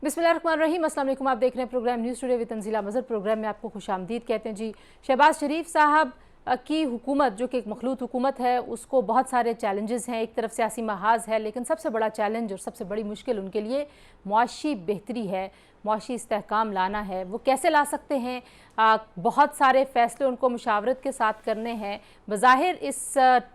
बिस्मिल्लाहिर्रहमानिर्रहीम। अस्सलाम वालेकुम। आप देख रहे हैं programme news today with Tanzeela Mazhar. Programme में आपको खुशामदीद कहते हैं जी। शहबाज शरीफ साहब की हुकूमत, जो कि एक मखलूत हुकूमत है, उसको बहुत सारे चैलेंजेस हैं। एक तरफ सियासी महाज है, लेकिन सबसे बड़ा चैलेंज और सबसे बड़ी मुश्किल उनके लिए मुआशी बेहतरी है, मुआशी इस्तेहकाम लाना है। वो कैसे ला सकते हैं? बहुत सारे फ़ैसले उनको मुशावरत के साथ करने हैं। बज़ाहिर इस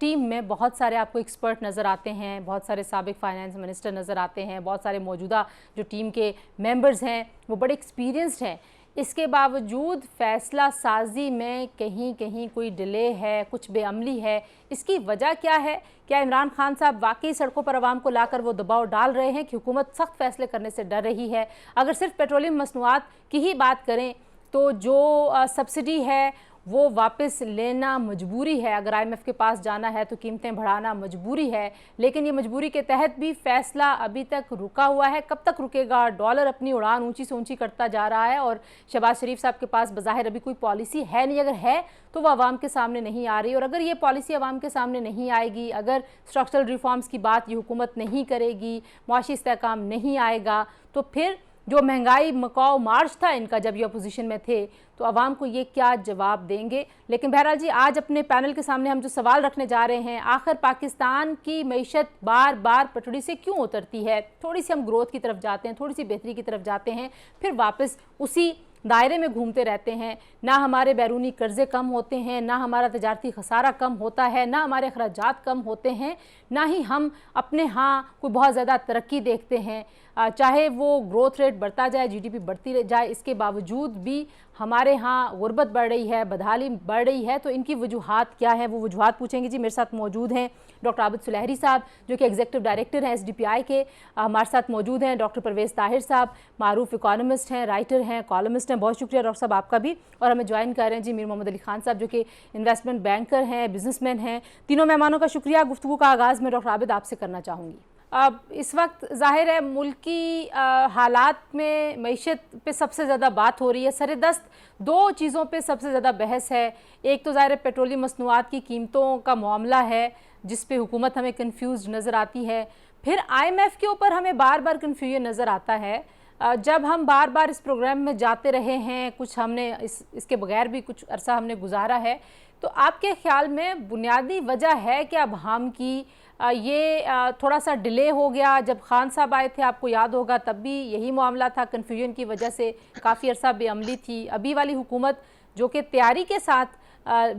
टीम में बहुत सारे आपको एक्सपर्ट नज़र आते हैं, बहुत सारे साबिक फाइनेंस मिनिस्टर नज़र आते हैं, बहुत सारे मौजूदा जो टीम के मेंबर्स हैं वो बड़े एक्सपीरियंस्ड हैं। इसके बावजूद फ़ैसला साजी में कहीं कहीं कोई डिले है, कुछ बेअमली है। इसकी वजह क्या है? क्या इमरान खान साहब वाकई सड़कों पर आवाम को लाकर वो दबाव डाल रहे हैं कि हुकूमत सख्त फ़ैसले करने से डर रही है? अगर सिर्फ पेट्रोलियम मसनूआत की ही बात करें तो जो सब्सिडी है वो वापस लेना मजबूरी है। अगर IMF के पास जाना है तो कीमतें बढ़ाना मजबूरी है, लेकिन ये मजबूरी के तहत भी फ़ैसला अभी तक रुका हुआ है। कब तक रुकेगा? डॉलर अपनी उड़ान ऊंची से ऊंची करता जा रहा है और शहबाज शरीफ साहब के पास बज़ाहिर अभी कोई पॉलिसी है नहीं। अगर है तो वह आवाम के सामने नहीं आ रही, और अगर ये पॉलिसी आवाम के सामने नहीं आएगी, अगर स्ट्रक्चरल रिफॉर्म्स की बात ये हुकूमत नहीं करेगी, मुआशी इस्तेहकाम नहीं आएगा, तो फिर जो महंगाई मकाओ मार्च था इनका जब ये अपोजिशन में थे, तो आवाम को ये क्या जवाब देंगे? लेकिन बहरहाल जी, आज अपने पैनल के सामने हम जो सवाल रखने जा रहे हैं, आखिर पाकिस्तान की मईशत बार बार पटड़ी से क्यों उतरती है? थोड़ी सी हम ग्रोथ की तरफ जाते हैं, थोड़ी सी बेहतरी की तरफ जाते हैं, फिर वापस उसी दायरे में घूमते रहते हैं। ना हमारे बैरूनी कर्जे कम होते हैं, ना हमारा तजारती खसारा कम होता है, ना हमारे अखराजात कम होते हैं, ना ही हम अपने यहाँ कोई बहुत ज़्यादा तरक्की देखते हैं। चाहे वो ग्रोथ रेट बढ़ता जाए, GDP बढ़ती जाए, इसके बावजूद भी हमारे यहाँ गुर्बत बढ़ रही है, बदहाली बढ़ रही है। तो इनकी वजूहात क्या है, वो वजूहात पूछेंगे जी। मेरे साथ मौजूद हैं डॉक्टर आबिद सुलहरी साहब, जो कि एग्जीक्यूटिव डायरेक्टर हैं SDPI के। हमारे साथ मौजूद हैं डॉक्टर परवेज़ ताहिर साहब, मारूफ इकोनॉमिस्ट हैं, राइटर हैं, कॉलमिस्ट हैं। बहुत शुक्रिया डॉक्टर साहब आपका भी। और हमें ज्वाइन कर रहे हैं जी मीर मोहम्मद अली खान साहब, जो कि इन्वेस्टमेंट बैंकर हैं, बिजनेसमैन हैं। तीनों मेहमानों का शुक्रिया। गुफ्तगू का आगाज़ में डॉक्टर आबिद आपसे करना चाहूँगी। अब इस वक्त ज़ाहिर है मुल्की हालात में मईशत पे सबसे ज़्यादा बात हो रही है। सरेदस्त दो चीज़ों पे सबसे ज़्यादा बहस है। एक तो ज़ाहिर पेट्रोलियम मसनूआत की कीमतों का मामला है, जिस पे हुकूमत हमें कन्फ्यूज नज़र आती है। फिर IMF के ऊपर हमें बार बार कन्फ्यूजन नज़र आता है। जब हम बार बार इस प्रोग्राम में जाते रहे हैं, कुछ हमने इसके बगैर भी कुछ अरसा हमने गुजारा है, तो आपके ख्याल में बुनियादी वजह है कि अब हम की ये थोड़ा सा डिले हो गया? जब खान साहब आए थे, आपको याद होगा, तब भी यही मामला था, कन्फ्यूजन की वजह से काफ़ी अरसा बेअमली थी। अभी वाली हुकूमत जो कि तैयारी के साथ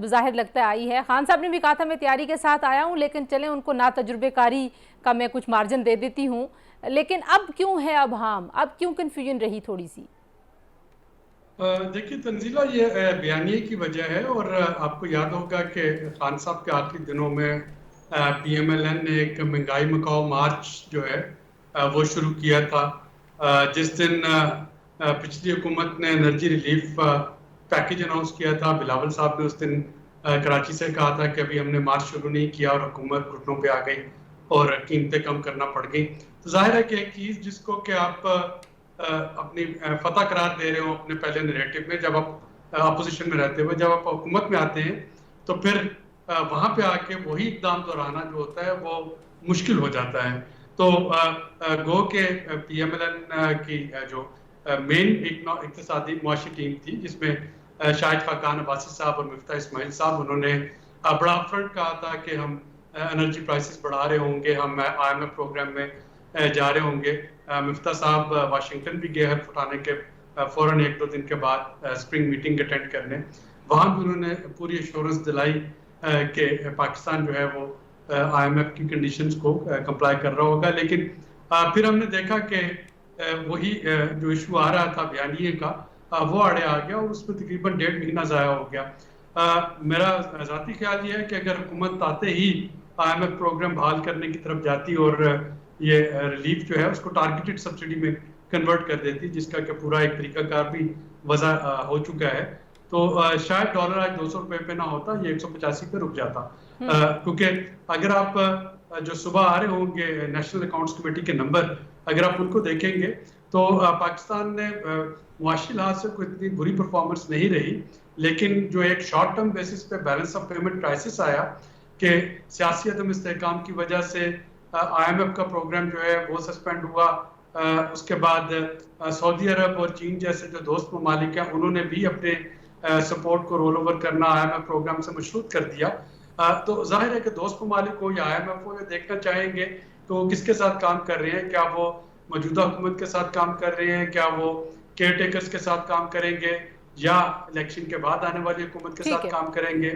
ज़ाहिर लगता है आई है, खान साहब ने भी कहा था मैं तैयारी के साथ आया हूँ, लेकिन चलें उनको ना तजुर्बेकारी का मैं कुछ मार्जिन दे देती हूँ। लेकिन अब क्यों है, अब क्यों कन्फ्यूजन रही थोड़ी सी? देखिए तंजीला, ये बयानिए की वजह है। और आपको याद होगा कि खान साहब के आखिरी दिनों में PMLN ने एक महंगाई मकाओ मार्च जो है वो शुरू किया था। जिस दिन पिछली हुकूमत ने एनर्जी रिलीफ पैकेज अनाउंस किया था, बिलावल साहब ने उस दिन कराची से कहा था कि अभी हमने मार्च शुरू नहीं किया और हुकूमत घुटनों पे आ गई और कीमतें कम करना पड़ गई। तो जाहिर है कि एक चीज़ जिसको कि आप अपनी फतह करार दे रहे हो अपने पहले नैरेटिव में, जब आप अपोजिशन में रहते हुए जब आप हुकूमत में आते हैं तो फिर वहां पे आके वही इकदाम दोहराना जो होता है वो मुश्किल हो जाता है। तो गो के PMLN की जो मेन इक्तिसादी मुआशी टीम थी, जिसमें शाहिद खाकान अब्बासी साहब और मिफ्ता इस्माइल साहब, उन्होंने बड़ा अपफ्रंट कहा था कि हम एनर्जी प्राइसेस बढ़ा रहे होंगे, हम IMF प्रोग्राम में जा रहे होंगे। मिफ्ता साहब वाशिंगटन भी गए हल्फ उठाने के फ़ौरन 1-2 दिन के बाद स्प्रिंग मीटिंग अटेंड करने। वहाँ भी उन्होंने पूरी एश्योरेंस दिलाई कि पाकिस्तान जो है वो IMF की कंडीशंस को कंप्लाई कर रहा होगा। लेकिन फिर हमने देखा कि वही जो इशू आ रहा था बयानिए का, वो आड़े आ गया और उसमें तकरीबन 1.5 महीना ज़ाया हो गया। मेरा ज़ाती ख्याल ये है कि अगर हुकूमत आते ही IMF प्रोग्राम बहाल करने की तरफ जाती और ये रिलीफ जो है उसको टारगेटेड सब्सिडी में कन्वर्ट कर देती, जिसका कि पूरा एक तरीकाकार भी वजह हो चुका है, तो शायद डॉलर आज 200 रुपए पे ना होता, ये 185 पे रुक जाता। क्योंकि अगर आप जो सुबह आ रहे होंगे नेशनल अकाउंट्स कमेटी के नंबर, अगर आप उनको देखेंगे तो पाकिस्तान ने मुआशी लिहाज से कोई इतनी बुरी परफॉर्मेंस नहीं रही, लेकिन जो एक शॉर्ट टर्म बेसिस पे बैलेंस ऑफ पेमेंट क्राइसिस आया कि सियासी अदम इस्तेहकाम की वजह से IMF का प्रोग्राम जो है वो सस्पेंड हुआ اس کے بعد سعودی عرب اور چین جیسے جو دوست ممالک ہیں انہوں نے بھی اپنے سپورٹ کو رول اوور کرنا IMF پروگرام سے مشروط کر دیا. تو ظاہر ہے کہ دوست ممالک ہو یا IMF ہو یہ دیکھنا چاہیں گے کہ وہ کس کے ساتھ کام کر رہے ہیں. کیا وہ موجودہ حکومت کے ساتھ کام کر رہے ہیں, کیا وہ کیئر ٹیکرز کے ساتھ کام کریں گے, یا الیکشن کے بعد آنے والی حکومت کے ساتھ کام کریں گے.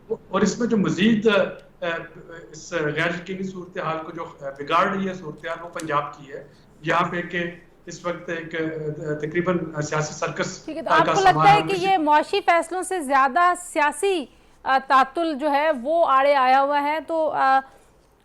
اور اس میں جو مزید اس غیر یقینی صورتحال کو جو بگاڑ رہی ہے صورتحال وہ پنجاب کی ہے, جہاں پہ کہ اس وقت ایک تقریباً سیاسی سرکس ٹھیک ہے. تو آپ کو لگتا ہے کہ یہ معاشی فیصلوں سے زیادہ سیاسی تعطل جو ہے وہ آڑے آیا ہوا ہے؟ تو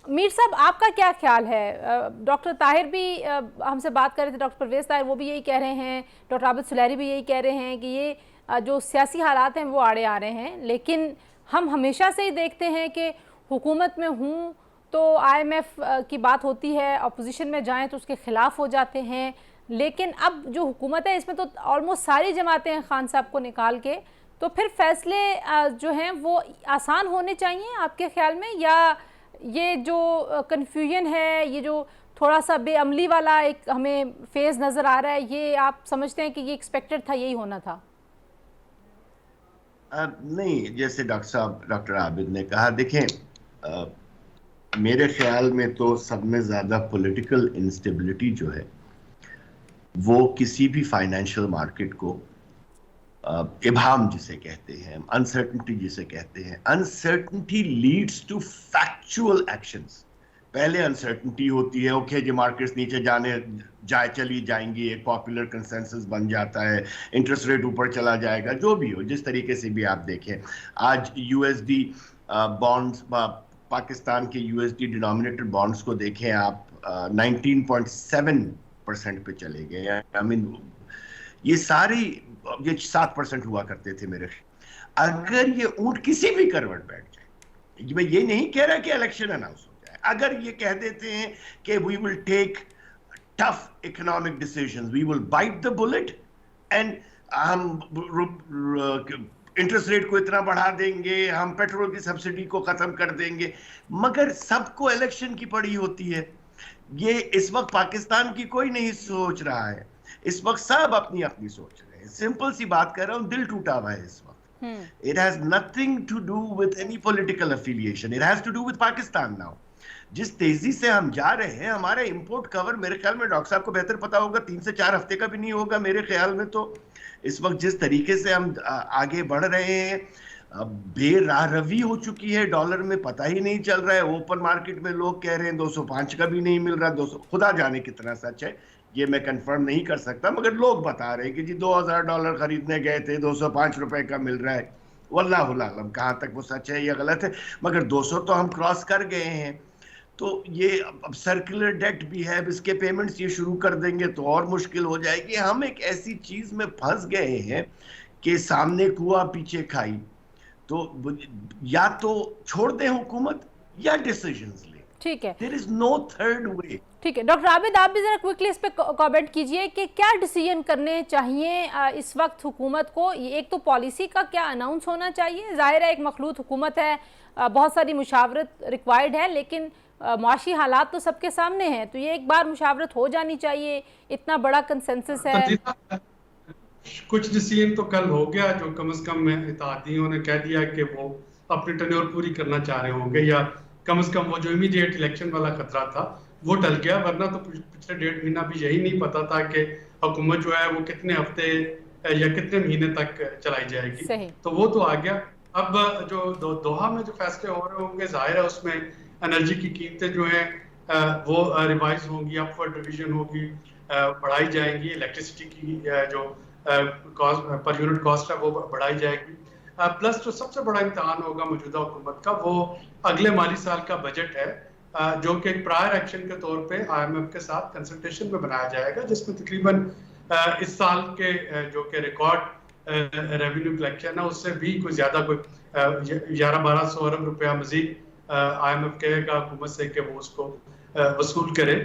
میر صاحب آپ کا کیا خیال ہے؟ ڈاکٹر طاہر بھی ہم سے بات کر رہے تھے, ڈاکٹر پرویز طاہر, وہ بھی یہی کہہ رہے ہیں, ڈاکٹر عابد سلیری بھی یہی کہہ رہے ہیں کہ یہ جو سیاسی حالات ہیں وہ آڑے آ رہے ہیں, لیکن ہم ہمیشہ سے ہی دیکھتے ہیں کہ حکومت میں ہوں تو IMF کی بات ہوتی ہے, اپوزیشن میں جائیں تو اس کے خلاف ہو جاتے ہیں, لیکن اب جو حکومت ہے اس میں تو آلموسٹ ساری جماعتیں ہیں خان صاحب کو نکال کے, تو پھر فیصلے جو ہیں وہ آسان ہونے چاہیے آپ کے خیال میں, یا یہ جو کنفیوژن ہے, یہ جو تھوڑا سا بے عملی والا ایک ہمیں فیز نظر آ رہا ہے, یہ آپ سمجھتے ہیں کہ یہ ایکسپیکٹڈ تھا, یہی ہونا تھا؟ نہیں, جیسے ڈاکٹر عابد نے کہا, دیکھیں میرے خیال میں تو سب میں زیادہ پولیٹیکل انسٹیبلٹی جو ہے وہ کسی بھی فائنینشیل مارکیٹ کو ابہام جسے کہتے ہیں, انسرٹنٹی جسے کہتے ہیں, uncertainty leads to factual actions. پہلے انسرٹنٹی ہوتی ہے, اوکے جی مارکیٹس نیچے چلی جائیں گی, ایک پاپولر کنسنسس بن جاتا ہے, انٹرسٹ ریٹ اوپر چلا جائے گا, جو بھی ہو, جس طریقے سے بھی آپ دیکھیں. آج USD بانڈز, پاکستان کے USD ڈینومینیٹڈ بانڈز کو دیکھیں آپ, 19.7% پہ چلے گئے. آئی مین یہ ساری, یہ 7% ہوا کرتے تھے میرے. اگر یہ اونٹ کسی بھی کروٹ بیٹھ جائے, میں یہ نہیں کہہ رہا کہ الیکشن اناؤنس ہو جائے, اگر یہ کہہ دیتے ہیں کہ we will take tough economic decisions, we will bite the bullet and ہم انٹرسٹ ریٹ کو اتنا بڑھا دیں گے, ہم پیٹرول کی سبسڈی کو ختم کر دیں گے, مگر سب کو الیکشن کی پڑی ہوتی ہے. یہ اس وقت پاکستان کی کوئی نہیں سوچ رہا ہے, اس وقت سب اپنی اپنی سوچ رہے ہیں. سمپل سی بات کر رہا ہوں, دل ٹوٹا ہوا ہے اس وقت. It has nothing to do with any political affiliation. It has to do with Pakistan now. جس تیزی سے ہم جا رہے ہیں, ہمارا امپورٹ کور میرے خیال میں, ڈاکٹر صاحب کو بہتر پتا ہوگا, 3 سے 4 ہفتے کا بھی نہیں ہوگا میرے خیال میں. تو اس وقت جس طریقے سے ہم آگے بڑھ رہے ہیں, بے راہ روی ہو چکی ہے, ڈالر میں پتہ ہی نہیں چل رہا ہے. اوپن مارکیٹ میں لوگ کہہ رہے ہیں 205 کا بھی نہیں مل رہا, 200, خدا جانے کتنا سچ ہے یہ میں کنفرم نہیں کر سکتا, مگر لوگ بتا رہے ہیں کہ جی $2000 خریدنے گئے تھے, 205 روپے کا مل رہا ہے. واللہ العالم کہاں تک وہ سچ ہے یا غلط ہے, مگر 200 تو ہم کراس کر گئے ہیں. تو یہ اب سرکولر ڈیٹ بھی ہے, اب اس کے پیمنٹس یہ شروع کر دیں گے تو اور مشکل ہو جائے گی. ہم ایک ایسی چیز میں پھنس گئے ہیں کہ سامنے کنواں پیچھے کھائی. تو یا تو چھوڑ دیں حکومت یا ڈیسیژنز لیں. ٹھیک ہے, there is no third way. ٹھیک ہے. ڈاکٹر عابد آپ بھی ذرا کوئکلی اس پہ کامنٹ کیجئے کہ کیا ڈیسیژن کرنے چاہیے اس وقت حکومت کو. ایک تو پالیسی کا کیا اناؤنس ہونا چاہیے, ظاہر ہے ایک مخلوط حکومت ہے, بہت ساری مشاورت ریکوائرڈ ہے, لیکن معاشی حالات تو سب کے سامنے ہیں, تو یہ ایک بار مشاورت ہو جانی چاہیے, اتنا بڑا کنسنسس ہے. کچھ ڈیسیژن تو کل ہو گیا, جو کم از کم اتحادیوں نے کہہ دیا کہ وہ اپنی ٹینیور پوری کرنا چاہ رہے ہوں گے, یا کم از کم وہ جو امیڈیٹ الیکشن والا خطرہ تھا وہ ٹل گیا. ورنہ تو پچھلے 1.5 مہینہ بھی یہی نہیں پتا تھا کہ حکومت جو ہے وہ کتنے ہفتے یا کتنے مہینے تک چلائی جائے گی. تو وہ تو آ گیا. اب جو دوحہ میں جو فیصلے ہو رہے ہوں گے, ظاہر ہے اس میں انرجی کی قیمتیں جو ہیں وہ ریوائز ہوں گی, اپ ورڈ ریویژن ہوگی, بڑھائی جائیں گی. الیکٹریسٹی کی جو پر یونٹ کاسٹ ہے وہ بڑھائی جائے گی. پلس جو سب سے بڑا امتحان ہوگا موجودہ حکومت کا وہ اگلے مالی سال کا بجٹ ہے, جو کہ ایک پرائر ایکشن کے طور پہ IMF کے ساتھ کنسلٹیشن میں بنایا جائے گا, جس میں تقریباً اس سال کے جو کہ ریکارڈ ریونیو کلیکشن ہے اس سے بھی کوئی زیادہ, کوئی 1100-1200 ارب روپیہ مزید IMF کہے گا حکومت سے کہ وہ اس کو وصول کرے,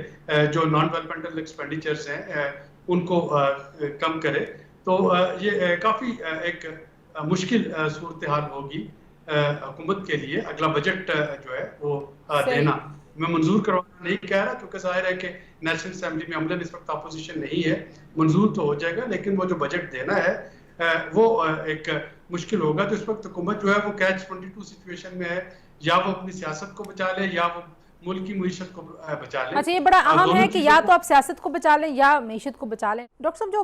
جو نان ڈیولپمنٹل ایکسپینڈیچرز ہیں ان کو کم کرے. تو یہ کافی ایک مشکل صورتحال ہوگی حکومت کے لیے اگلا بجٹ جو ہے وہ دینا. میں منظور کروانا نہیں کہہ رہا کیونکہ ظاہر ہے کہ نیشنل اسمبلی میں عملاً اس وقت اپوزیشن نہیں ہے، منظور تو ہو جائے گا، لیکن وہ جو بجٹ دینا ہے وہ ایک مشکل ہوگا. تو اس وقت حکومت جو ہے وہ کیچ 22 سچویشن میں ہے، یا وہ اپنی سیاست کو بچا لے یا وہ ملک کی معیشت کو بچا لے. اچھا، یہ بڑا اہم دونوں ہے کہ چیزوں یا کو تو آپ سیاست کو بچا لیں یا معیشت کو بچا لیں. ڈاکٹر صاحب، جو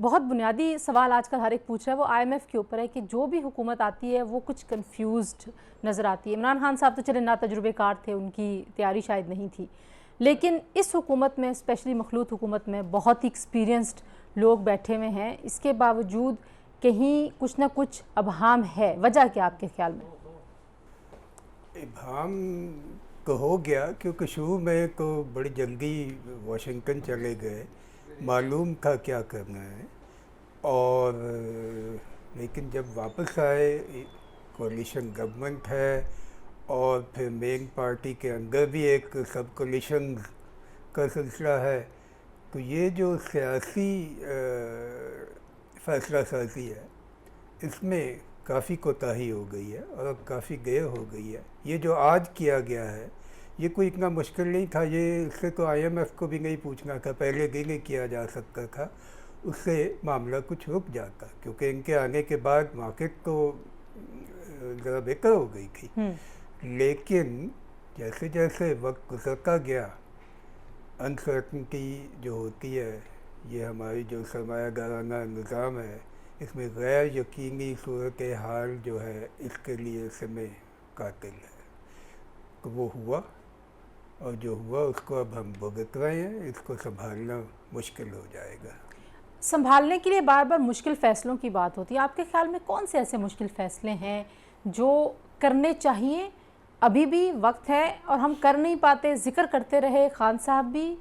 بہت بنیادی سوال آج کل ہر ایک پوچھ رہا ہے وہ آئی ایم ایف کے اوپر ہے کہ جو بھی حکومت آتی ہے وہ کچھ کنفیوزڈ نظر آتی ہے. عمران خان صاحب تو چلے نا تجربے کار تھے، ان کی تیاری شاید نہیں تھی، لیکن اس حکومت میں، اسپیشلی مخلوط حکومت میں، بہت ہی ایکسپیرینسڈ لوگ بیٹھے ہوئے ہیں. اس کے باوجود کہیں کچھ نہ کچھ ابہام ہے. وجہ کیا آپ کے خیال میں؟ ابہام تو ہو گیا کیونکہ شروع میں تو بڑی جلدی واشنگٹن چلے گئے، معلوم تھا کیا کرنا ہے، اور لیکن جب واپس آئے کولیشن گورنمنٹ ہے اور پھر مین پارٹی کے اندر بھی ایک سب کولیشن کا سلسلہ ہے، تو یہ جو سیاسی فیصلہ سازی ہے اس میں کافی کوتاہی ہو گئی ہے اور اب کافی دیر ہو گئی ہے. یہ جو آج کیا گیا ہے یہ کوئی اتنا مشکل نہیں تھا، یہ اس سے تو آئی ایم ایف کو بھی نہیں پوچھنا تھا، پہلے بھی نہیں کیا جا سکتا تھا، اس سے معاملہ کچھ رک جاتا کیونکہ ان کے آنے کے بعد مارکیٹ تو ذرا بہتر ہو گئی تھی. لیکن جیسے جیسے وقت گزرتا گیا انسرٹنٹی جو ہوتی ہے، یہ ہماری جو سرمایہ دارانہ نظام ہے اس میں غیر یقینی صورتحال جو ہے اس کے لیے سمے قاتل ہے. تو وہ ہوا، اور جو ہوا اس کو اب ہم بھگت رہے ہیں، اس کو سنبھالنا مشکل ہو جائے گا. سنبھالنے کے لیے بار بار مشکل فیصلوں کی بات ہوتی ہے. آپ کے خیال میں کون سے ایسے مشکل فیصلے ہیں جو کرنے چاہیے؟ ابھی بھی وقت ہے اور ہم کر نہیں پاتے. ذکر کرتے رہے خان صاحب بھی،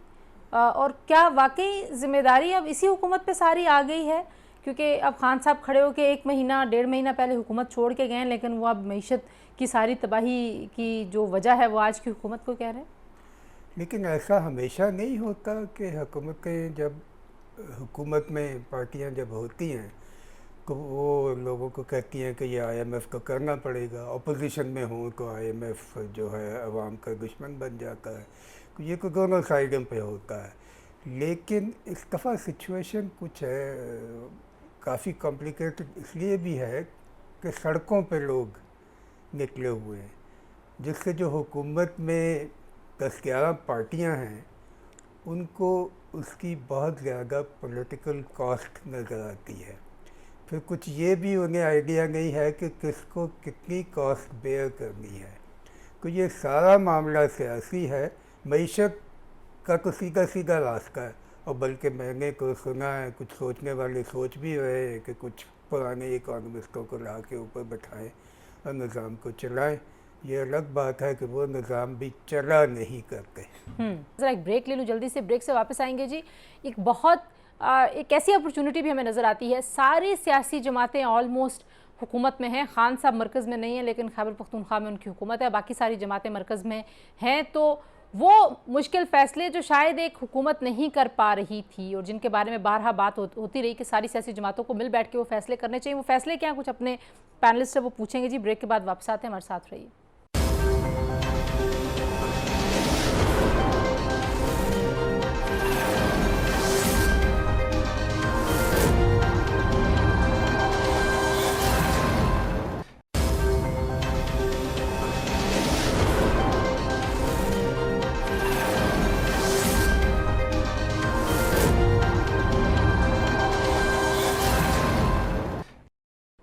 اور کیا واقعی ذمہ داری اب اسی حکومت پہ ساری آ گئی ہے؟ کیونکہ اب خان صاحب کھڑے ہو کے 1 مہینہ 1.5 مہینہ پہلے حکومت چھوڑ کے گئے ہیں، لیکن وہ اب معیشت کی ساری تباہی کی جو وجہ ہے وہ آج کی حکومت کو کہہ رہے ہیں. لیکن ایسا ہمیشہ نہیں ہوتا کہ حکومتیں جب حکومت میں پارٹیاں جب ہوتی ہیں تو وہ لوگوں کو کہتی ہیں کہ یہ آئی ایم ایف کو کرنا پڑے گا. اپوزیشن میں ہوں تو آئی ایم ایف جو ہے عوام کا دشمن بن جاتا ہے. یہ تو دونوں سائڈوں پہ ہوتا ہے. لیکن اس دفعہ سچویشن کچھ ہے کافی کمپلیکیٹڈ اس لیے بھی ہے کہ سڑکوں پہ لوگ نکلے ہوئے ہیں، جس سے جو حکومت میں 10-11 پارٹیاں ہیں ان کو اس کی بہت زیادہ پولیٹیکل کاسٹ نظر آتی ہے. پھر کچھ یہ بھی انہیں آئیڈیا نہیں ہے کہ کس کو کتنی کاسٹ بیئر کرنی ہے. تو یہ سارا معاملہ سیاسی ہے. معیشت کا تو سیدھا سیدھا راستہ ہے، اور بلکہ میں نے تو سنا ہے کچھ سوچنے والے سوچ بھی رہے ہیں کہ کچھ پرانے اکانومسٹوں کو لا کے اوپر بٹھائیں اور نظام کو چلائیں. یہ الگ بات ہے کہ وہ نظام بھی چلا نہیں کرتے. ذرا ایک بریک لے لوں جلدی سے، بریک سے واپس آئیں گے. جی، ایک ایسی اپرچونٹی بھی ہمیں نظر آتی ہے. ساری سیاسی جماعتیں آلموسٹ حکومت میں ہیں. خان صاحب مرکز میں نہیں ہیں لیکن خیبر پختونخوا میں ان کی حکومت ہے، باقی ساری جماعتیں مرکز میں ہیں. تو وہ مشکل فیصلے جو شاید ایک حکومت نہیں کر پا رہی تھی اور جن کے بارے میں بارہا بات ہوتی رہی کہ ساری سیاسی جماعتوں کو مل بیٹھ کے وہ فیصلے کرنے چاہیے، وہ فیصلے کیا ہیں کچھ اپنے پینلسٹ سے وہ پوچھیں گے. جی، بریک کے بعد واپس آتے ہیں، ہمارے ساتھ رہیے.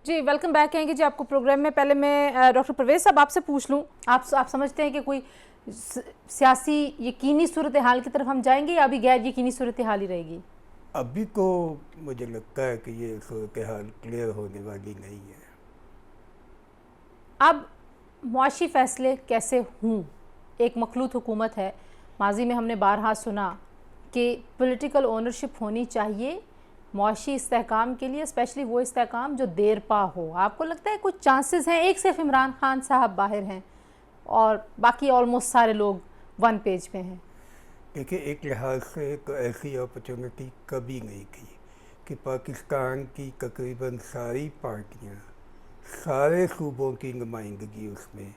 جی، ویلکم بیک کہیں گے جی آپ کو پروگرام میں. پہلے میں ڈاکٹر پرویز صاحب آپ سے پوچھ لوں، آپ سمجھتے ہیں کہ کوئی سیاسی یقینی صورتحال کی طرف ہم جائیں گے یا ابھی غیر یقینی صورتحال ہی رہے گی؟ ابھی تو مجھے لگتا ہے کہ یہ صورتحال کلیئر ہونے والی نہیں ہے. اب معاشی فیصلے کیسے ہوں؟ ایک مخلوط حکومت ہے. ماضی میں ہم نے بارہا سنا کہ پولیٹیکل اونرشپ ہونی چاہیے معاشی استحکام کے لیے، اسپیشلی وہ استحکام جو دیر پا ہو. آپ کو لگتا ہے کچھ چانسز ہیں؟ ایک صرف عمران خان صاحب باہر ہیں اور باقی آلموسٹ سارے لوگ 1 پیج پہ ہیں. دیکھیں، ایک لحاظ سے تو ایسی اپرچونٹی کبھی نہیں تھی کہ پاکستان کی تقریباً ساری پارٹیاں، سارے صوبوں کی نمائندگی اس میں،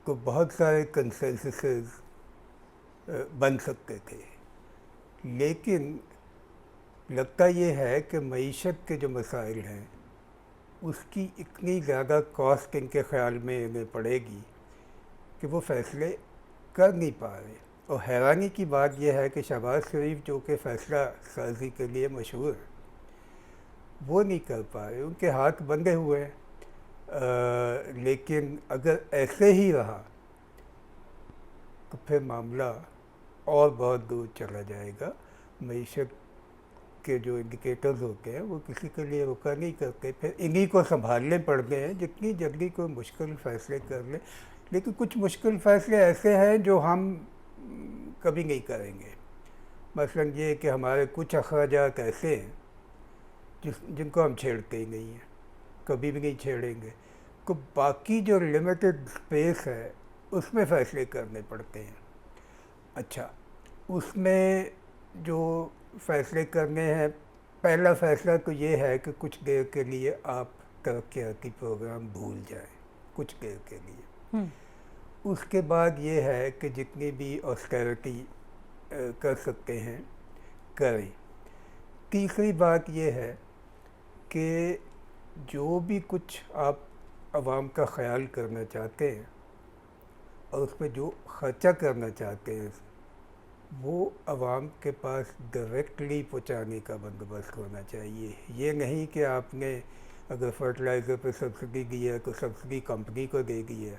تو بہت سارے کنسنسسز बन सकते थे। लेकिन लगता ये है कि मईशत के जो मसाइल हैं उसकी इतनी ज़्यादा कॉस्ट इनके ख़्याल में इन्हें पड़ेगी कि वो फ़ैसले कर नहीं पा रहे। और हैरानी की बात यह है कि शहबाज शरीफ जो कि फ़ैसला साजी के लिए मशहूर है, वो नहीं कर पा रहे, उनके हाथ बंधे हुए हैं। लेकिन अगर ऐसे ही रहा तो फिर मामला और बहुत दूर चला जाएगा। मईशत के जो इंडिकेटर्स होते हैं वो किसी के लिए रुका नहीं करते, फिर इन्हीं को संभालने पड़ते हैं जितनी जल्दी कोई मुश्किल फ़ैसले कर ले। लेकिन कुछ मुश्किल फ़ैसले ऐसे हैं जो हम कभी नहीं करेंगे। मसलन ये कि हमारे कुछ अखराजात ऐसे हैं जिनको हम छेड़ते ही नहीं हैं, कभी भी नहीं छेड़ेंगे। तो बाकी जो लिमिटेड स्पेस है उसमें फ़ैसले करने पड़ते हैं। अच्छा, उसमें जो फ़ैसले करने हैं, पहला फ़ैसला तो ये है कि कुछ देर के लिए आप तरक्याती प्रोग्राम भूल जाएं, कुछ देर के लिए। उसके बाद ये है कि जितनी भी ऑस्टेरिटी कर सकते हैं करें। तीसरी बात ये है कि जो भी कुछ आप आवाम का ख्याल करना चाहते हैं और उस पर जो ख़र्चा करना चाहते हैं वो आवाम के पास डायरेक्टली पहुंचाने का बंदोबस्त होना चाहिए। ये नहीं कि आपने अगर फर्टिलाइज़र पे सब्सिडी दी है तो सब्सिडी कंपनी को दे दी है,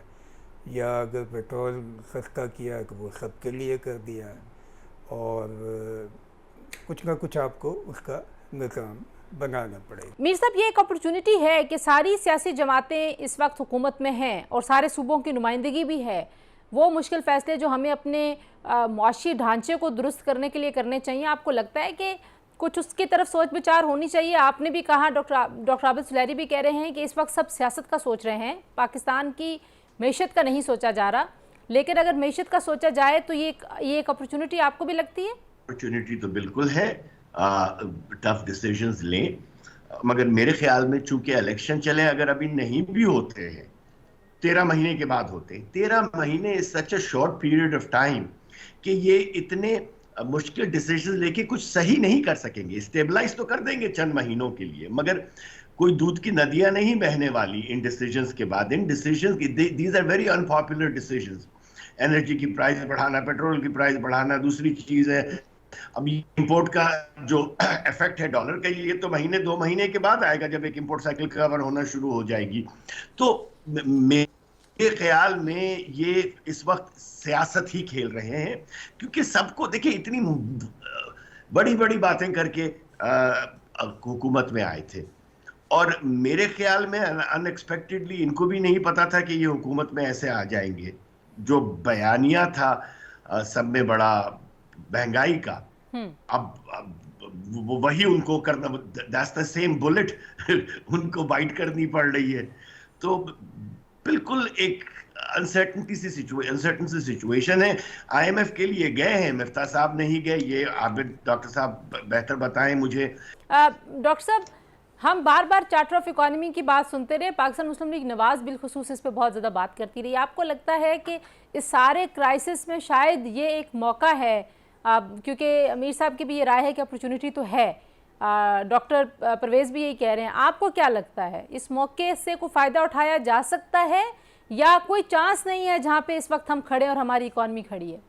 या अगर पेट्रोल सस्ता किया है तो वो सबके लिए कर दिया है, और कुछ ना कुछ आपको उसका निज़ाम बनाना पड़ेगा। मीर साहब, ये एक अपॉर्चुनिटी है कि सारी सियासी जमातें इस वक्त हुकूमत में हैं और सारे सूबों की नुमाइंदगी भी है। वो मुश्किल फ़ैसले जो हमें अपने मुआशी ढांचे को दुरुस्त करने के लिए करने चाहिए, आपको लगता है कि कुछ उसकी तरफ सोच विचार होनी चाहिए? आपने भी कहा, डॉक्टर आबिद सुलैरी भी कह रहे हैं कि इस वक्त सब सियासत का सोच रहे हैं, पाकिस्तान की मैशत का नहीं सोचा जा रहा। लेकिन अगर मैशत का सोचा जाए तो ये एक अपॉर्चुनिटी आपको भी लगती है? अपॉर्चुनिटी तो बिल्कुल है, टफ डिसीजंस लें, मगर मेरे ख्याल में चूंकि इलेक्शन चले, अगर अभी नहीं भी होते हैं, 13 महीने के बाद होते हैं। 13 महीने is such a short period of time कि ये इतने मुश्किल डिसीजन लेके कुछ सही नहीं कर सकेंगे। स्टेबलाइज तो कर देंगे चंद महीनों के लिए, मगर कोई दूध की नदियां नहीं बहने वाली इन डिसीजंस के बाद। इन decisions, these are very unpopular decisions. Energy की प्राइस बढ़ाना, पेट्रोल की प्राइस बढ़ाना, दूसरी चीज है अब इंपोर्ट का जो इफेक्ट है डॉलर का, ये तो महीने 2 महीने के बाद आएगा जब एक इंपोर्ट साइकिल कवर होना शुरू हो जाएगी। तो मेरे ख्याल में ये इस वक्त सियासत ही खेल रहे हैं, क्योंकि सबको देखिए इतनी बड़ी बड़ी बातें करके हुकूमत में आए थे, और मेरे ख्याल में अनएक्सपेक्टेडली इनको भी नहीं पता था कि ये हुकूमत में ऐसे आ जाएंगे। जो बयानिया था सब में बड़ा महंगाई का, अब वही उनको करना, दैट्स द सेम बुलेट उनको बाइट करनी पड़ रही है। तो बिल्कुल एक अनसर्टन सी सिचुएशन है। IMF के लिए गए हैं, मिफ्ता साहब नहीं गए, ये आबिद डॉक्टर साहब बेहतर बताएं मुझे। डॉक्टर साहब, हम बार बार चार्टर ऑफ इकोनॉमी की बात सुनते रहे, पाकिस्तान मुस्लिम लीग नवाज बिलखुसूस इस पे बहुत ज़्यादा बात करती रही। आपको लगता है कि इस सारे क्राइसिस में शायद ये एक मौका है, क्योंकि अमीर साहब की भी ये राय है कि अपॉर्चुनिटी तो है, डॉक्टर परवेज़ भी यही कह रहे हैं, आपको क्या लगता है इस मौके से कोई फ़ायदा उठाया जा सकता है या कोई चांस नहीं है जहाँ पे इस वक्त हम खड़े और हमारी इकॉनमी खड़ी है?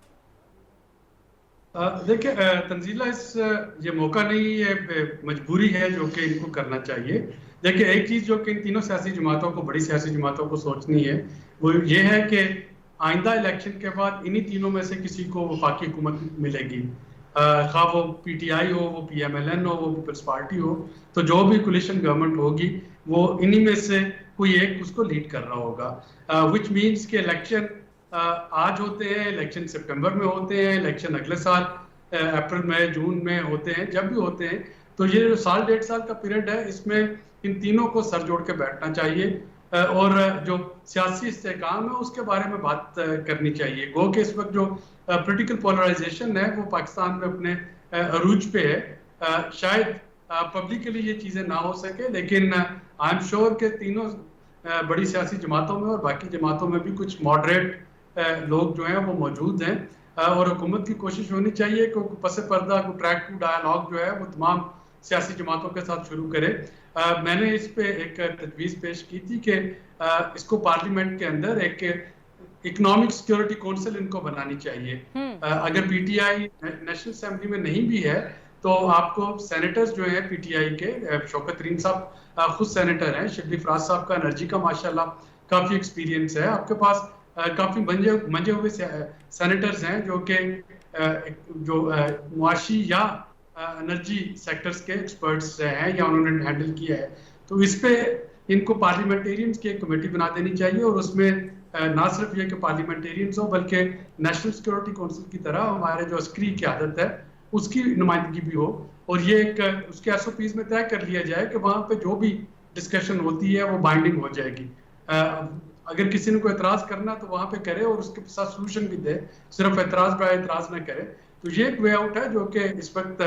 देखिए तंजीला, ये मौका नहीं, ये मजबूरी है जो कि इनको करना चाहिए। देखिए एक चीज़ जो कि इन तीनों सियासी जमातों को, बड़ी सियासी जमातों को सोचनी है, वो ये है कि आइंदा इलेक्शन के बाद इन्हीं तीनों में से किसी को वफाकी हुकूमत मिलेगी, खा वो PTI हो, वो PMLN हो, वो पीपल्स पार्टी हो, तो जो भी कोलिशन गवर्नमेंट होगी वो इन्हीं में से कोई एक उसको लीड कर रहा होगा। विच मीन्स कि इलेक्शन आज होते हैं, इलेक्शन सितंबर में होते हैं, इलेक्शन अगले साल अप्रैल में, जून में होते हैं, जब भी होते हैं। तो ये जो 1.5 साल का पीरियड है, इसमें इन तीनों को सर जोड़ के बैठना चाहिए और जो सियासी इस्तेहकाम है उसके बारे में बात करनी चाहिए। गो कि इस वक्त जो पॉलिटिकल पोलराइजेशन है वो पाकिस्तान में अपने अरूज पे है। शायद पब्लिकली ये चीज़ें ना हो सके, लेकिन आई एम श्योर कि तीनों बड़ी सियासी जमातों में और बाकी जमातों में भी कुछ मॉडरेट लोग जो हैं वो मौजूद हैं اور हुकूमत की कोशिश होनी चाहिए कि पस पर्दा को ट्रैक टू डायलॉग जो है वो तमाम सियासी जमातों के साथ शुरू करे। मैंने इस पे एक तजवीज़ पेश की थी कि इसको पार्लियामेंट के अंदर एक इकोनॉमिक सिक्योरिटी काउंसिल इनको बनानी चाहिए। अगर पीटीआई नेशनल असेंबली में नहीं भी है तो आपको सेनेटर्स जो है पीटीआई के, शौकत तरीन साहब खुद सेनेटर हैं, शिबली फराज साहब का एनर्जी का माशाल्लाह काफ़ी एक्सपीरियंस है, आपके पास काफ़ी मंजे हुए सेनेटर्स हैं जो कि जो मुआशी या एनर्जी सेक्टर्स के एक्सपर्ट्स हैं या उन्होंने हैंडल किया है। तो इस पे इनको पार्लियामेंटेरियंस की एक कमेटी बना देनी चाहिए और उसमें ना सिर्फ ये कि पार्लियामेंटेरियंस हो बल्कि नेशनल सिक्योरिटी काउंसिल की तरह हमारे जो अस्करी क़यादत है उसकी नुमाइंदगी भी हो, और ये एक उसके एसओपीज में तय कर लिया जाए कि वहाँ पे जो भी डिस्कशन होती है वो बाइंडिंग हो जाएगी। अगर किसी ने कोई एतराज़ करना तो वहाँ पे करे और उसके साथ सोल्यूशन भी दे, सिर्फ एतराज़ बाय एतराज़ ना करे। तो ये एक वे आउट है जो कि इस वक्त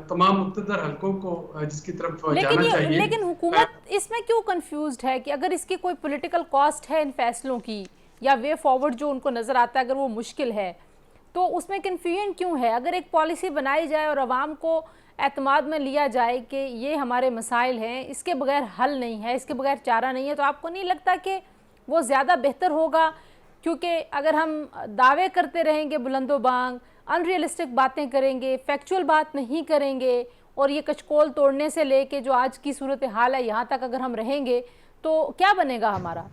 तमाम मुक़्तदर हलकों को जिसकी तरफ जाना चाहिए। लेकिन हुकूमत इसमें क्यों कंफ्यूज्ड है कि अगर इसकी कोई पॉलिटिकल कॉस्ट है इन फैसलों की या वे फॉरवर्ड जो उनको नज़र आता है अगर वो मुश्किल है तो उसमें कन्फ्यूजन क्यों है? अगर एक पॉलिसी बनाई जाए और आवाम को एतमाद में लिया जाए कि ये हमारे मसाइल हैं, इसके बगैर हल नहीं है, इसके बगैर चारा नहीं है, तो आपको नहीं लगता कि वो ज़्यादा बेहतर होगा? क्योंकि अगर हम दावे करते रहेंगे बुलंदो बांग, अनरियलिस्टिक बातें करेंगे, फैक्चुअल बात नहीं करेंगे और ये कचकोल तोड़ने से लेके जो आज की सूरत हाल है यहाँ तक अगर हम रहेंगे तो क्या बनेगा हमारा?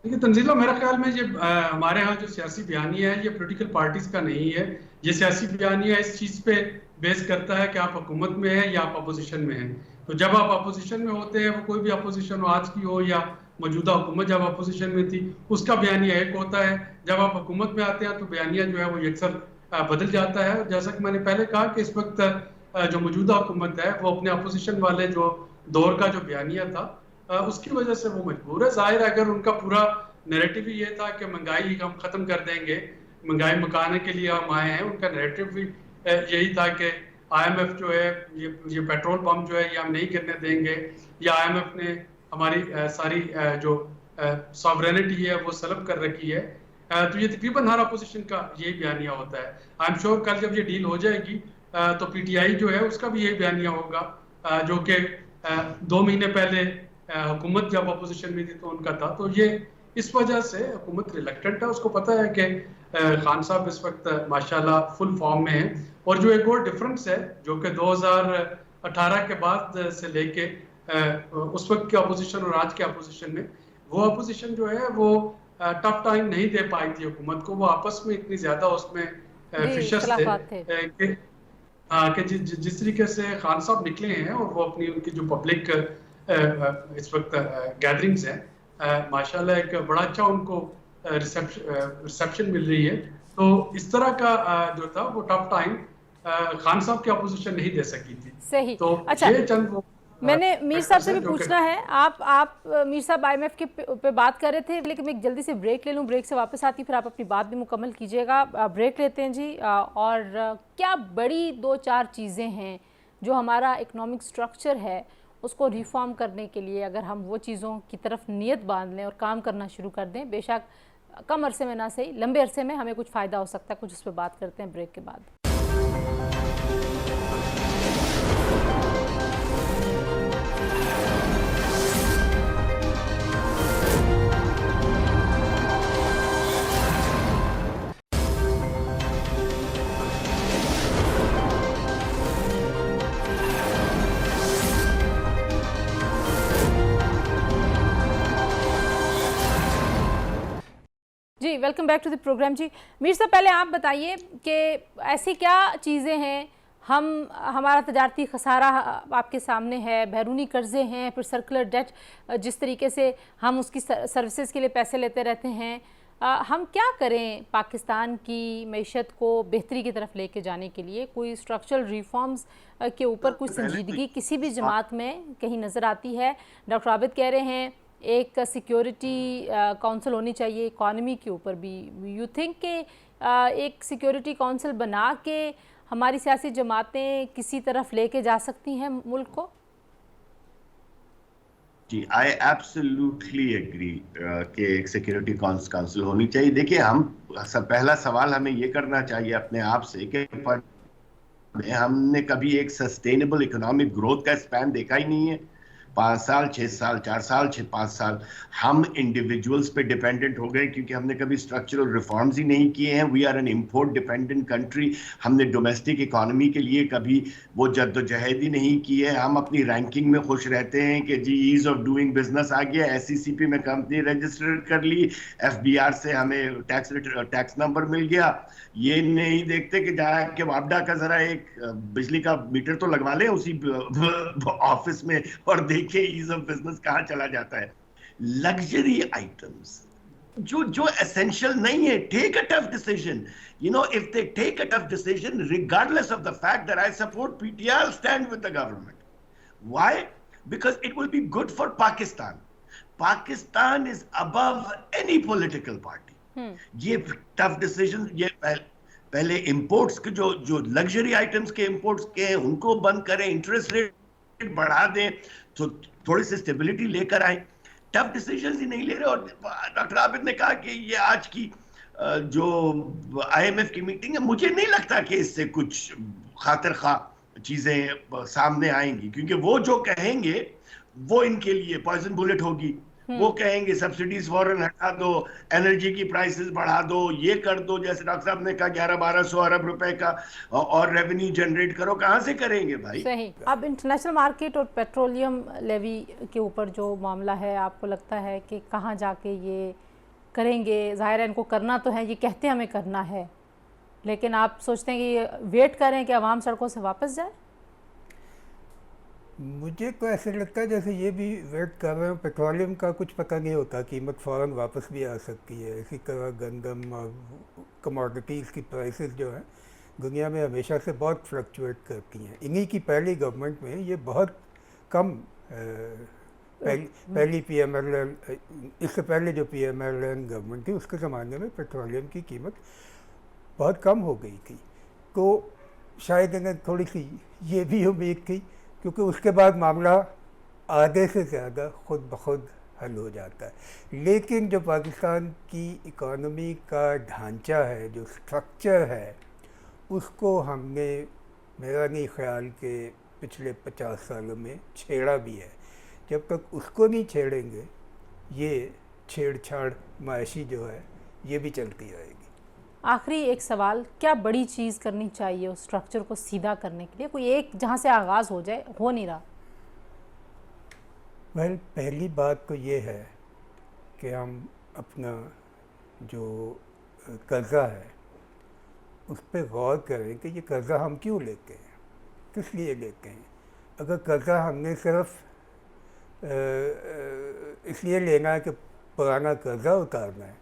देखिए तंजीला, मेरा ख्याल में ये हमारे यहाँ जो सियासी बयानिया है ये पॉलिटिकल पार्टीज का नहीं है। ये सियासी बयानिया इस चीज़ पे बेस करता है कि आप हुकूमत में हैं या आप अपोजिशन में हैं। तो जब आप अपोजिशन में होते हैं, वो कोई भी अपोजिशन हो, आज की हो या मौजूदा हुकूमत जब अपोजिशन में थी, उसका बयानिया एक होता है। जब आप हुकूमत में आते हैं तो बयानिया जो है वो अक्सर बदल जाता है। जैसा कि मैंने पहले कहा कि इस वक्त जो मौजूदा हुकूमत है वो अपने अपोजिशन वाले जो दौर का जो बयानिया था उसकी वजह से वो मजबूर है। जाहिर है अगर उनका पूरा नैरेटिव ही ये था कि महंगाई हम ख़त्म कर देंगे, महंगाई मुकाने के लिए हम आए हैं, उनका नैरेटिव भी यही था कि आईएमएफ जो है ये पेट्रोल पंप जो है ये हम नहीं गिरने देंगे, या आईएमएफ ने हमारी सारी जो सॉवरेनिटी है वो सलब कर रखी है। तो ये तकरीबन हर अपोजिशन का यही बयानिया होता है। आई एम श्योर कल जब ये डील हो जाएगी तो पीटीआई जो है उसका भी यही बयानिया होगा जो कि 2 महीने पहले हुकूमत जब अपोजिशन में थी तो उनका था। तो ये इस वजह से हुकूमत रिलक्टेंट है, उसको पता है कि खान साहब इस वक्त माशाल्लाह फुल फॉर्म में हैं। और जो एक और डिफरेंस है जो कि 2018 के बाद से लेके उस वक्त के अपोजिशन और आज के अपोजिशन में, वो अपोजिशन जो है वो टफ टाइम नहीं दे पाई थी हुकूमत को। वो आपस में इतनी ज्यादा उसमें फिशर्स थे कि जिस तरीके से खान साहब निकले हैं और वो अपनी उनकी जो पब्लिक इस वक्त गैदरिंग्स हैं माशाल्लाह एक बड़ा अच्छा उनको रिसेप्शन मिल रही है। तो इस तरह का जो था वो टफ टाइम खान साहब की अपोजिशन नहीं दे सकी थी। सही। तो अच्छा, ये चंद वो मैंने मीर साहब से भी पूछना है, आप मीर साहब आईएमएफ के पे बात कर रहे थे, लेकिन मैं एक जल्दी से ब्रेक ले लूँ, ब्रेक से वापस आती फिर आप अपनी बात भी मुकम्मल कीजिएगा। ब्रेक लेते हैं जी। और क्या बड़ी 2-4 चीज़ें हैं जो हमारा इकोनॉमिक स्ट्रक्चर है उसको रिफॉर्म करने के लिए अगर हम वो चीज़ों की तरफ नीयत बांध लें और काम करना शुरू कर दें, बेशक कम अरसे में ना सही लंबे अरसे में हमें कुछ फ़ायदा हो सकता है, कुछ उस पर बात करते हैं ब्रेक के बाद। जी welcome back to the programme. जी मीर साहब, पहले आप बताइए कि ऐसी क्या चीज़ें हैं, हमारा तजारती खसारा आपके सामने है, बैरूनी कर्ज़े हैं, फिर सर्कुलर डेट, जिस तरीके से हम उसकी सर्विसेज के लिए पैसे लेते रहते हैं, हम क्या करें पाकिस्तान की मईशत को बेहतरी की तरफ लेके जाने के लिए? कोई स्ट्रक्चरल रिफॉर्म्स के ऊपर कुछ संजीदगी किसी भी जमात में कहीं नज़र आती है? डॉक्टर आबिद कह रहे हैं एक सिक्योरिटी काउंसिल होनी चाहिए, इकॉनमी के ऊपर भी। यू थिंक कि एक सिक्योरिटी काउंसिल बना के हमारी सियासी जमातें किसी तरफ लेके जा सकती हैं मुल्क को? جی आई एब्सोल्युटली एग्री کہ ایک سیکیورٹی کاؤنسل ہونی چاہیے. دیکھیے ہم پہلا سوال ہمیں یہ کرنا چاہیے اپنے آپ سے کہ ہم نے کبھی ایک سسٹینیبل اکنامک گروتھ کا اسپین دیکھا ہی نہیں ہے. 5 سال 6 سال 4 سال 5 سال ہم انڈیویجولز پہ ڈیپینڈنٹ ہو گئے کیونکہ ہم نے کبھی اسٹرکچرل ریفارمز ہی نہیں کیے ہیں. We are an import dependent country. ہم نے ڈومیسٹک اکانومی کے لیے کبھی وہ جد و جہد ہی نہیں کی ہے. ہم اپنی رینکنگ میں خوش رہتے ہیں کہ جی ایز آف ڈوئنگ بزنس آ گیا, ایس سی سی پی میں کمپنی رجسٹر کر لی, ایف بی آر سے ہمیں ٹیکس نمبر مل گیا. یہ نہیں دیکھتے کہ جا کے واپڈا کا ذرا ایک بجلی کا میٹر تو لگوا لیں اسی آفس میں اور دیکھیں ایز آف بزنس کہاں چلا جاتا ہے. لگژری آئٹمس جو essential نہیں ہے, take a tough decision. You know, if they take a tough decision, regardless of the fact that I support PTI, I'll stand with the government. Why? Because it will be good for Pakistan. Pakistan is above any political party. یہ tough decision, یہ پہلے imports کے جو luxury items کے imports کے ہیں ان کو بند کریں, انٹرسٹ ریٹ بڑھا دیں تو تھوڑی سی اسٹیبلٹی لے کر آئیں. ٹف ڈیسیژنز ہی نہیں لے رہے. اور ڈاکٹر عابد نے کہا کہ یہ آج کی جو آئی ایم ایف کی میٹنگ ہے, مجھے نہیں لگتا کہ اس سے کچھ خاطر خواہ چیزیں سامنے آئیں گی, کیونکہ وہ جو کہیں گے وہ ان کے لیے پوائزن بلٹ ہوگی. وہ کہیں گے سبسڈیز فوراً ہٹا دو, انرجی کی پرائسز بڑھا دو, یہ کر دو, جیسے ڈاکٹر صاحب نے کہا 1100-1200 ارب روپے کا اور ریونیو جنریٹ کرو. کہاں سے کریں گے بھائی؟ صحیح. اب انٹرنیشنل مارکیٹ اور پیٹرولیم لیوی کے اوپر جو معاملہ ہے, آپ کو لگتا ہے کہ کہاں جا کے یہ کریں گے؟ ظاہر ہے ان کو کرنا تو ہے, یہ کہتے ہمیں کرنا ہے, لیکن آپ سوچتے ہیں کہ یہ ویٹ کریں کہ عوام سڑکوں سے واپس جائے؟ مجھے تو ایسا لگتا ہے جیسے یہ بھی ویٹ کر رہے ہیں. پیٹرولیم کا کچھ پتہ نہیں ہوتا, قیمت فوراً واپس بھی آ سکتی ہے. اسی طرح گندم اور کموڈٹیز کی پرائسز جو ہیں دنیا میں ہمیشہ سے بہت فلکچویٹ کرتی ہیں. انہی کی پہلی گورنمنٹ میں یہ بہت کم, پہلی پی ایم ایل این, اس سے پہلے جو P M L N government تھی اس کے زمانے میں پیٹرولیم کی قیمت بہت کم ہو گئی تھی. تو شاید انہیں تھوڑی سی یہ بھی امید تھی, کیونکہ اس کے بعد معاملہ آدھے سے زیادہ خود بخود حل ہو جاتا ہے. لیکن جو پاکستان کی اکانومی کا ڈھانچہ ہے, جو سٹرکچر ہے, اس کو ہم نے, میرا نہیں خیال کہ پچھلے 50 سالوں میں چھیڑا بھی ہے. جب تک اس کو نہیں چھیڑیں گے یہ چھیڑ چھاڑ معاشی جو ہے یہ بھی چلتی رہے گی. آخری ایک سوال, کیا بڑی چیز کرنی چاہیے اس سٹرکچر کو سیدھا کرنے کے لیے؟ کوئی ایک جہاں سے آغاز ہو جائے, ہو نہیں رہا. پہلی بات تو یہ ہے کہ ہم اپنا جو قرضہ ہے اس پہ غور کریں کہ یہ قرضہ ہم کیوں لیتے ہیں, کس لیے لیتے ہیں. اگر قرضہ ہم نے صرف اس لیے لینا ہے کہ پرانا قرضہ اتارنا ہے,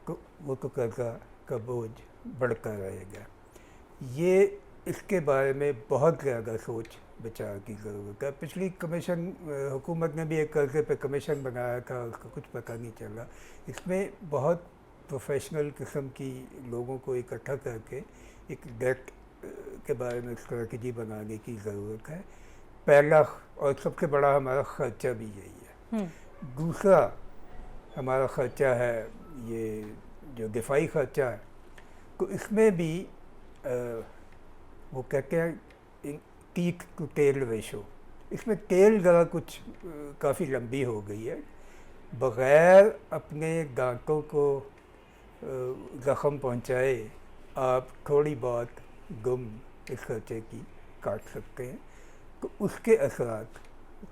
تو وہ تو قرضہ کا بوجھ بڑھتا رہے گا. یہ اس کے بارے میں بہت زیادہ سوچ بچار کی ضرورت ہے. پچھلی کمیشن حکومت نے بھی ایک قرضے پہ کمیشن بنایا تھا, اس کا کچھ پتہ نہیں چلا. اس میں بہت پروفیشنل قسم کی لوگوں کو اکٹھا کر کے ایک ڈیٹ کے بارے میں اسٹریٹجی بنانے کی ضرورت ہے. پہلا اور سب سے بڑا ہمارا خرچہ بھی یہی ہے. دوسرا ہمارا خرچہ ہے یہ جو دفاعی خرچہ ہے, تو اس میں بھی وہ کہتے ہیں ٹیک ٹو ٹیل ریشو. اس میں ٹیل ذرا کچھ کافی لمبی ہو گئی ہے. بغیر اپنے دانتوں کو زخم پہنچائے آپ تھوڑی بہت گم اس خرچے کی کاٹ سکتے ہیں, تو اس کے اثرات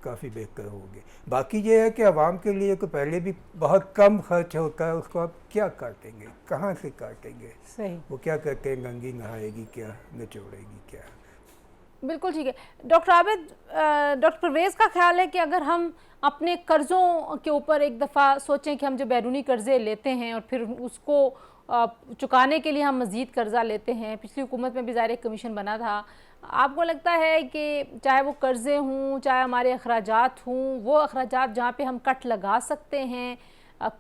کافی بہتر ہوں گے. باقی یہ ہے کہ عوام کے لیے تو پہلے بھی بہت کم خرچ ہوتا ہے, اس کو آپ کیا کاٹیں گے, کہاں سے کاٹیں گے؟ صحیح. وہ کیا کہتے ہیں, گنگی نہائے گی کیا, نچوڑے گی کیا. بالکل ٹھیک ہے. ڈاکٹر عابد, ڈاکٹر پرویز کا خیال ہے کہ اگر ہم اپنے قرضوں کے اوپر ایک دفعہ سوچیں کہ ہم جو بیرونی قرضے لیتے ہیں اور پھر اس کو چکانے کے لیے ہم مزید قرضہ لیتے ہیں, پچھلی حکومت میں بھی ظاہر ایک کمیشن بنا تھا, آپ کو لگتا ہے کہ چاہے وہ قرضے ہوں چاہے ہمارے اخراجات ہوں, وہ اخراجات جہاں پہ ہم کٹ لگا سکتے ہیں,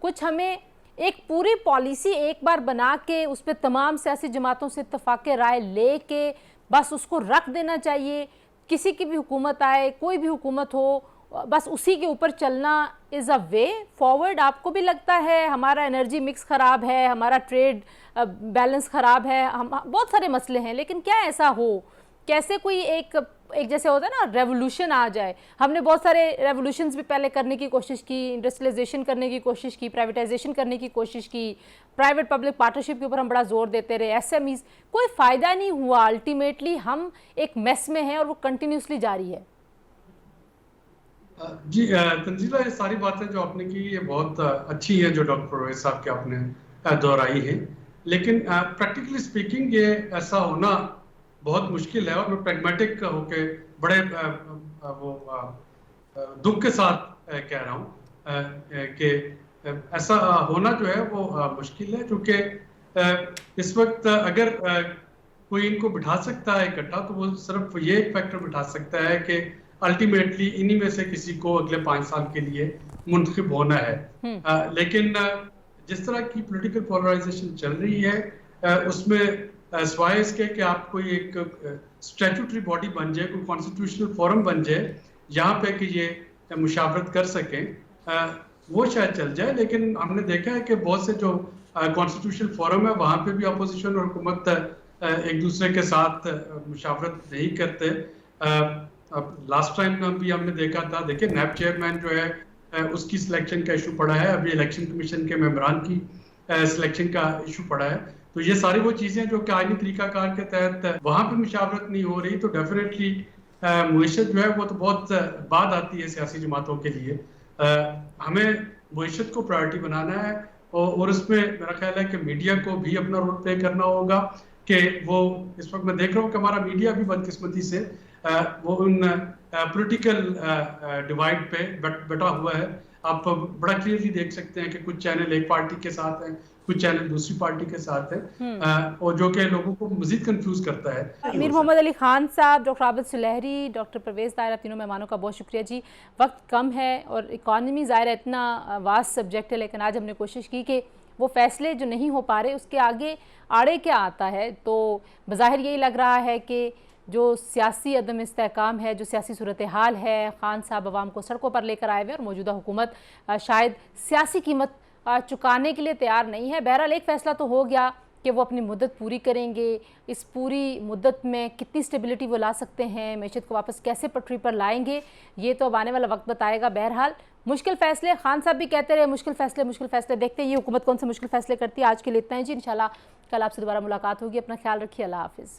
کچھ ہمیں ایک پوری پالیسی ایک بار بنا کے اس پہ تمام سیاسی جماعتوں سے اتفاق رائے لے کے بس اس کو رکھ دینا چاہیے؟ کسی کی بھی حکومت آئے, کوئی بھی حکومت ہو, बस उसी के ऊपर चलना इज़ अ वे फॉरवर्ड? आपको भी लगता है हमारा एनर्जी मिक्स ख़राब है, हमारा ट्रेड बैलेंस ख़राब है, हम बहुत सारे मसले हैं, लेकिन क्या ऐसा हो, कैसे कोई एक जैसे होता है ना रेवोल्यूशन आ जाए? हमने बहुत सारे रेवोल्यूशंस भी पहले करने की कोशिश की, इंडस्ट्रियलाइजेशन करने की कोशिश की, प्राइवेटाइजेशन करने की कोशिश की, प्राइवेट पब्लिक पार्टनरशिप के ऊपर हम बड़ा जोर देते रहे, एसएमईज, कोई फ़ायदा नहीं हुआ। अल्टीमेटली हम एक मेस में हैं और वो कंटिन्यूसली जारी है। जी तंजीला, ये सारी बातें जो आपने की ये बहुत अच्छी है, जो डॉक्टर परवेज साहब की आपने दोहराई है, लेकिन प्रैक्टिकली स्पीकिंग ये ऐसा होना बहुत मुश्किल है। और मैं प्रैग्मेटिक होके बड़े दुख के साथ कह रहा हूँ कि ऐसा होना जो है वो मुश्किल है, क्योंकि इस वक्त अगर कोई इनको बिठा सकता है इकट्ठा, तो वो सिर्फ ये एक फैक्टर बिठा सकता है कि अल्टीमेटली इन्हीं में से किसी को अगले 5 साल के लिए मुंतखब होना है। लेकिन जिस तरह की पॉलिटिकल पोलराइजेशन चल रही है उसमें सिवाय इसके कि आप कोई एक स्टैट्यूटरी बॉडी बन जाए, कोई कॉन्स्टिट्यूशनल फोरम बन जाए जहाँ पे कि ये मुशावरत कर सकें, वो शायद चल जाए। लेकिन हमने देखा है कि बहुत से जो कॉन्स्टिट्यूशनल फोरम है वहाँ पे भी अपोजिशन और हुकूमत एक दूसरे के साथ मुशावरत नहीं करते। अब लास्ट टाइम भी हमने देखा था, देखिए नैब चेयरमैन जो है उसकी सिलेक्शन का इशू पड़ा है, अभी इलेक्शन कमीशन के मेंबरान की सिलेक्शन का इशू पड़ा है। तो ये सारी वो चीज़ें जो कि आईनी तरीकाकार के तहत वहाँ पे मुशावरत नहीं हो रही, तो डेफिनेटली मुईशत जो है वो तो बहुत बाद आती है सियासी जमातों के लिए। हमें मुईशत को प्रायोरिटी बनाना है और उसमें मेरा ख्याल है कि मीडिया को भी अपना रोल प्ले करना होगा कि वो, इस वक्त मैं देख रहा हूँ कि हमारा मीडिया भी बदकिस्मती से वो उन पॉलिटिकल डिवाइड पे बैठा हुआ है। आप बड़ा क्लियरली देख सकते हैं कि कुछ चैनल एक पार्टी के साथ हैं, कुछ चैनल दूसरी पार्टी के साथ हैं, और जो कि लोगों को मजीद कंफ्यूज करता है। मीर मोहम्मद अली खान साहब, डॉक्टर आबिद सुलहरी, डॉक्टर परवेज ताहिर, तीनों मेहमानों का बहुत शुक्रिया जी। वक्त कम है और इकॉनमी ज़ाहिर है इतना वास्ट सब्जेक्ट है, लेकिन आज हमने कोशिश की कि वो फैसले जो नहीं हो पा रहे उसके आगे आड़े क्या आता है। तो बज़ाहिर यही लग रहा है कि जो सियासी अदम इस्तेहकाम है, जो सियासी सूरत हाल है, खान साहब अवाम को सड़कों पर लेकर आए हुए और मौजूदा हुकूमत शायद सियासी कीमत चुकाने के लिए तैयार नहीं है। बहरहाल एक फ़ैसला तो हो गया कि वो अपनी मुद्दत पूरी करेंगे। इस पूरी मुद्दत में कितनी स्टेबिलिटी वो ला सकते हैं, मैशत को वापस कैसे पटरी पर लाएंगे, ये तो अब आने वाला वक्त बताएगा। बहरहाल मुश्किल फ़ैसले, खान साहब भी कहते रहे मुश्किल फ़ैसले, देखते हैं ये हुकूमत कौन से मुश्किल फ़ैसले करती है। आज के लिए इतना ही जी, इंशाल्लाह कल आपसे दोबारा मुलाकात होगी। अपना ख्याल रखिए, अल्लाह हाफ़िज़।